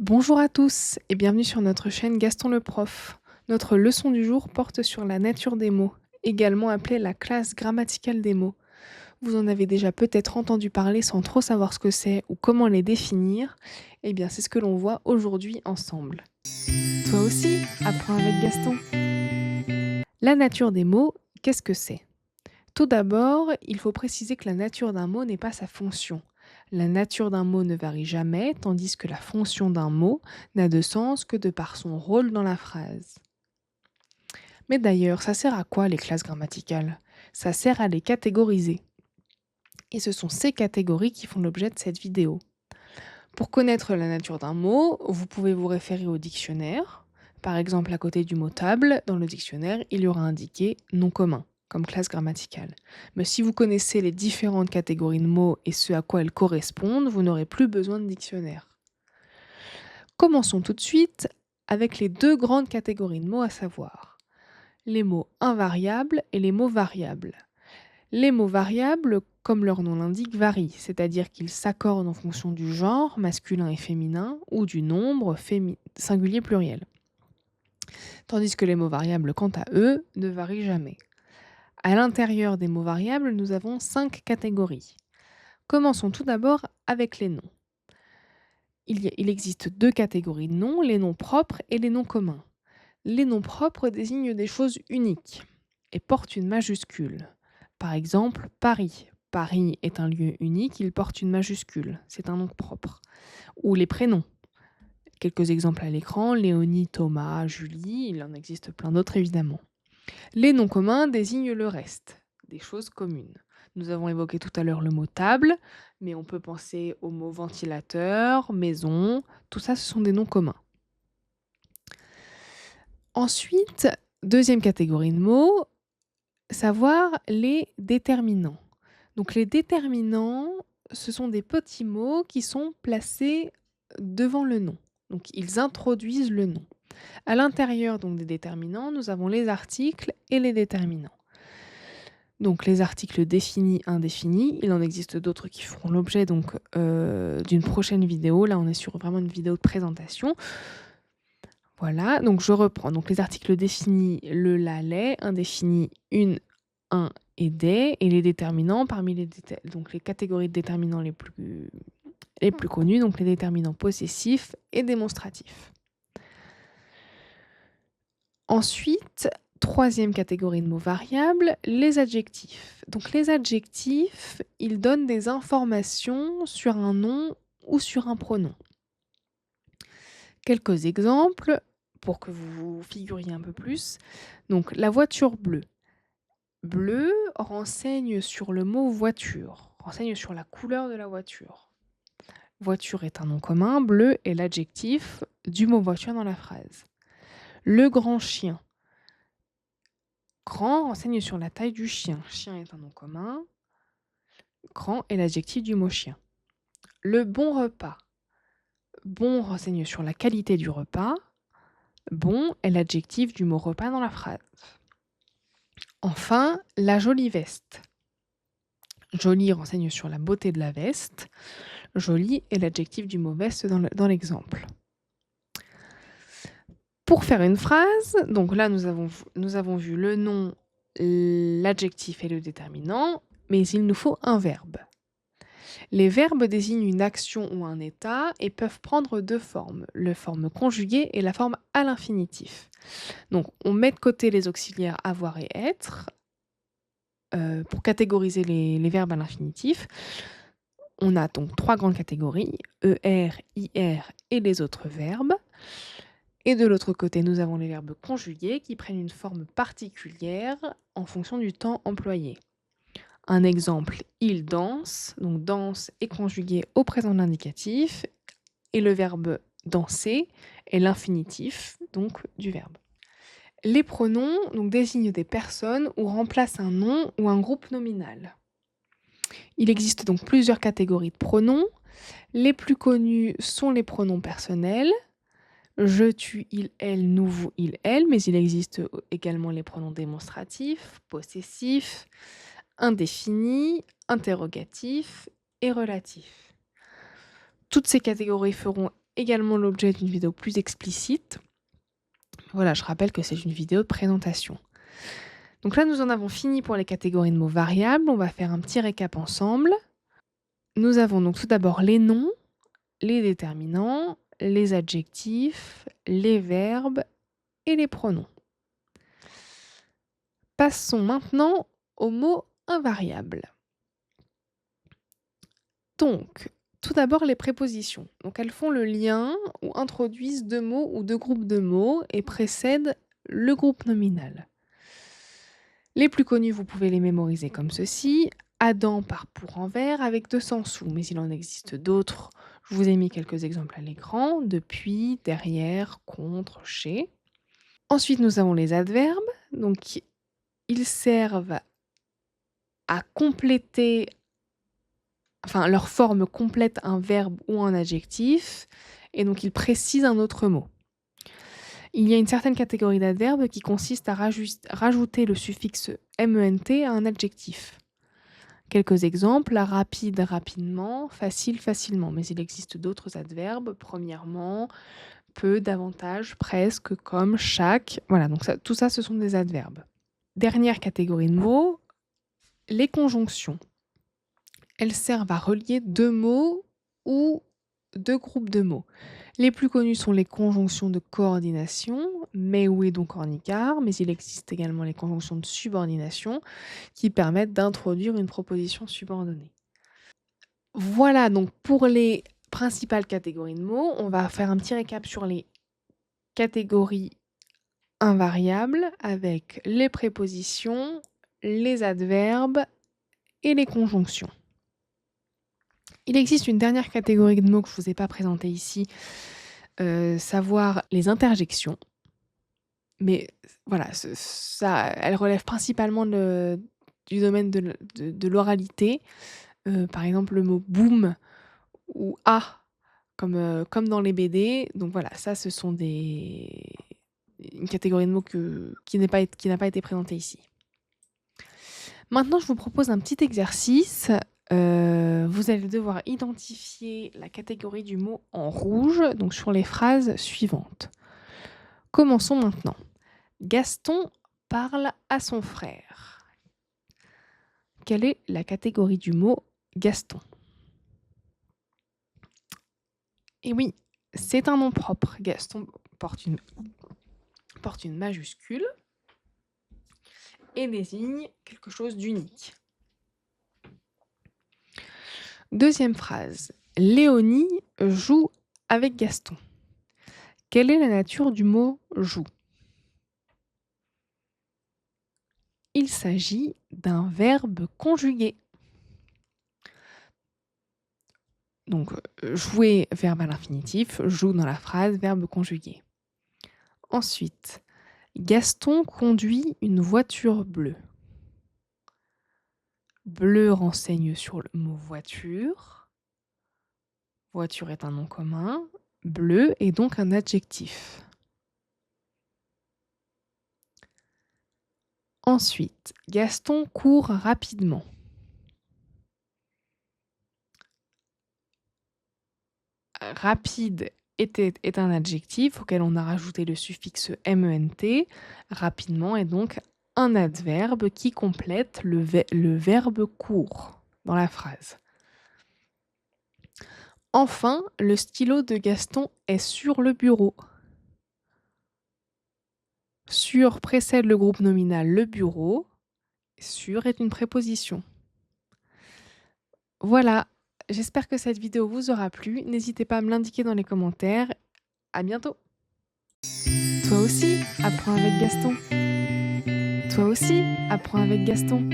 Bonjour à tous et bienvenue sur notre chaîne Gaston le prof. Notre leçon du jour porte sur la nature des mots, également appelée la classe grammaticale des mots. Vous en avez déjà peut-être entendu parler sans trop savoir ce que c'est ou comment les définir. Eh bien, c'est ce que l'on voit aujourd'hui ensemble. Toi aussi, apprends avec Gaston. La nature des mots, qu'est-ce que c'est? Tout d'abord, il faut préciser que la nature d'un mot n'est pas sa fonction. La nature d'un mot ne varie jamais, tandis que la fonction d'un mot n'a de sens que de par son rôle dans la phrase. Mais d'ailleurs, ça sert à quoi les classes grammaticales? Ça sert à les catégoriser. Et ce sont ces catégories qui font l'objet de cette vidéo. Pour connaître la nature d'un mot, vous pouvez vous référer au dictionnaire. Par exemple, à côté du mot table, dans le dictionnaire, il y aura indiqué nom commun comme classe grammaticale. Mais si vous connaissez les différentes catégories de mots et ce à quoi elles correspondent, vous n'aurez plus besoin de dictionnaire. Commençons tout de suite avec les deux grandes catégories de mots à savoir les mots invariables et les mots variables. Les mots variables, comme leur nom l'indique, varient, c'est-à-dire qu'ils s'accordent en fonction du genre, masculin et féminin, ou du nombre, singulier pluriel. Tandis que les mots variables, quant à eux, ne varient jamais. À l'intérieur des mots variables, nous avons 5 catégories. Commençons tout d'abord avec les noms. Il existe 2 catégories de noms, les noms propres et les noms communs. Les noms propres désignent des choses uniques et portent une majuscule. Par exemple, Paris. Paris est un lieu unique, il porte une majuscule, c'est un nom propre. Ou les prénoms. Quelques exemples à l'écran, Léonie, Thomas, Julie, il en existe plein d'autres évidemment. Les noms communs désignent le reste, des choses communes. Nous avons évoqué tout à l'heure le mot table, mais on peut penser aux mots ventilateur, maison, tout ça ce sont des noms communs. Ensuite, deuxième catégorie de mots, savoir les déterminants. Donc les déterminants, ce sont des petits mots qui sont placés devant le nom. Donc ils introduisent le nom. À l'intérieur donc des déterminants, nous avons les articles et les déterminants. Donc les articles définis, indéfinis, il en existe d'autres qui feront l'objet donc d'une prochaine vidéo. Là, on est sur vraiment une vidéo de présentation. Voilà, donc je reprends. Donc les articles définis, le, la, les, indéfinis, une, un et des, et les déterminants parmi les catégories de déterminants les plus connues, donc les déterminants possessifs et démonstratifs. Ensuite, troisième catégorie de mots variables, les adjectifs. Donc les adjectifs, ils donnent des informations sur un nom ou sur un pronom. Quelques exemples pour que vous vous figuriez un peu plus. Donc la voiture bleue. Bleu renseigne sur le mot voiture, renseigne sur la couleur de la voiture. Voiture est un nom commun, bleu est l'adjectif du mot voiture dans la phrase. Le grand chien. Grand renseigne sur la taille du chien. Chien est un nom commun. Grand est l'adjectif du mot chien. Le bon repas. Bon renseigne sur la qualité du repas. Bon est l'adjectif du mot repas dans la phrase. Enfin, la jolie veste. Jolie renseigne sur la beauté de la veste. Jolie est l'adjectif du mot veste dans l'exemple. Pour faire une phrase, donc là nous avons vu le nom, l'adjectif et le déterminant, mais il nous faut un verbe. Les verbes désignent une action ou un état et peuvent prendre deux formes, la forme conjuguée et la forme à l'infinitif. Donc on met de côté les auxiliaires avoir et être pour catégoriser les verbes à l'infinitif. On a donc 3 grandes catégories, ER, IR et les autres verbes. Et de l'autre côté, nous avons les verbes conjugués qui prennent une forme particulière en fonction du temps employé. Un exemple, il danse, donc danse est conjugué au présent de l'indicatif, et le verbe danser est l'infinitif donc du verbe. Les pronoms donc, désignent des personnes ou remplacent un nom ou un groupe nominal. Il existe donc plusieurs catégories de pronoms. Les plus connus sont les pronoms personnels. Je, tu, il, elle, nous, vous, il, elle, mais il existe également les pronoms démonstratifs, possessifs, indéfinis, interrogatifs et relatifs. Toutes ces catégories feront également l'objet d'une vidéo plus explicite. Voilà, je rappelle que c'est une vidéo de présentation. Donc là, nous en avons fini pour les catégories de mots variables. On va faire un petit récap ensemble. Nous avons donc tout d'abord les noms, les déterminants, les adjectifs, les verbes et les pronoms. Passons maintenant aux mots invariables. Donc, tout d'abord les prépositions. Donc, elles font le lien ou introduisent deux mots ou deux groupes de mots et précèdent le groupe nominal. Les plus connus, vous pouvez les mémoriser comme ceci. Adam part pour Anvers avec 200 sous, mais il en existe d'autres. Je vous ai mis quelques exemples à l'écran. Depuis, derrière, contre, chez. Ensuite, nous avons les adverbes. Donc, ils servent à compléter, enfin, leur forme complète un verbe ou un adjectif, et donc ils précisent un autre mot. Il y a une certaine catégorie d'adverbes qui consiste à rajouter le suffixe ment à un adjectif. Quelques exemples, rapide, rapidement, facile, facilement. Mais il existe d'autres adverbes. Premièrement, peu, davantage, presque, comme, chaque. Voilà, donc tout ça, ce sont des adverbes. Dernière catégorie de mots, les conjonctions. Elles servent à relier deux mots ou deux groupes de mots. Les plus connus sont les conjonctions de coordination, mais, ou et donc cornicard, mais il existe également les conjonctions de subordination qui permettent d'introduire une proposition subordonnée. Voilà donc pour les principales catégories de mots. On va faire un petit récap sur les catégories invariables avec les prépositions, les adverbes et les conjonctions. Il existe une dernière catégorie de mots que je ne vous ai pas présentée ici, savoir les interjections. Mais voilà, ça, elle relève principalement du domaine de l'oralité. Par exemple, le mot boum ou ah, comme dans les BD. Donc voilà, ça, ce sont une catégorie de mots qui n'a pas été présentée ici. Maintenant, je vous propose un petit exercice. Vous allez devoir identifier la catégorie du mot en rouge, donc sur les phrases suivantes. Commençons maintenant. Gaston parle à son frère. Quelle est la catégorie du mot Gaston? Et oui, c'est un nom propre. Gaston porte une majuscule et désigne quelque chose d'unique. Deuxième phrase. Léonie joue avec Gaston. Quelle est la nature du mot joue? Il s'agit d'un verbe conjugué. Donc, jouer, verbe à l'infinitif, joue dans la phrase, verbe conjugué. Ensuite, Gaston conduit une voiture bleue. Bleu renseigne sur le mot voiture. Voiture est un nom commun. Bleu est donc un adjectif. Ensuite, Gaston court rapidement. Rapide est un adjectif auquel on a rajouté le suffixe ment. Rapidement est donc un adverbe qui complète le verbe court dans la phrase. Enfin, le stylo de Gaston est sur le bureau. Sur précède le groupe nominal le bureau. Sur est une préposition. Voilà, j'espère que cette vidéo vous aura plu. N'hésitez pas à me l'indiquer dans les commentaires. À bientôt. Toi aussi, apprends avec Gaston. Toi aussi, apprends avec Gaston.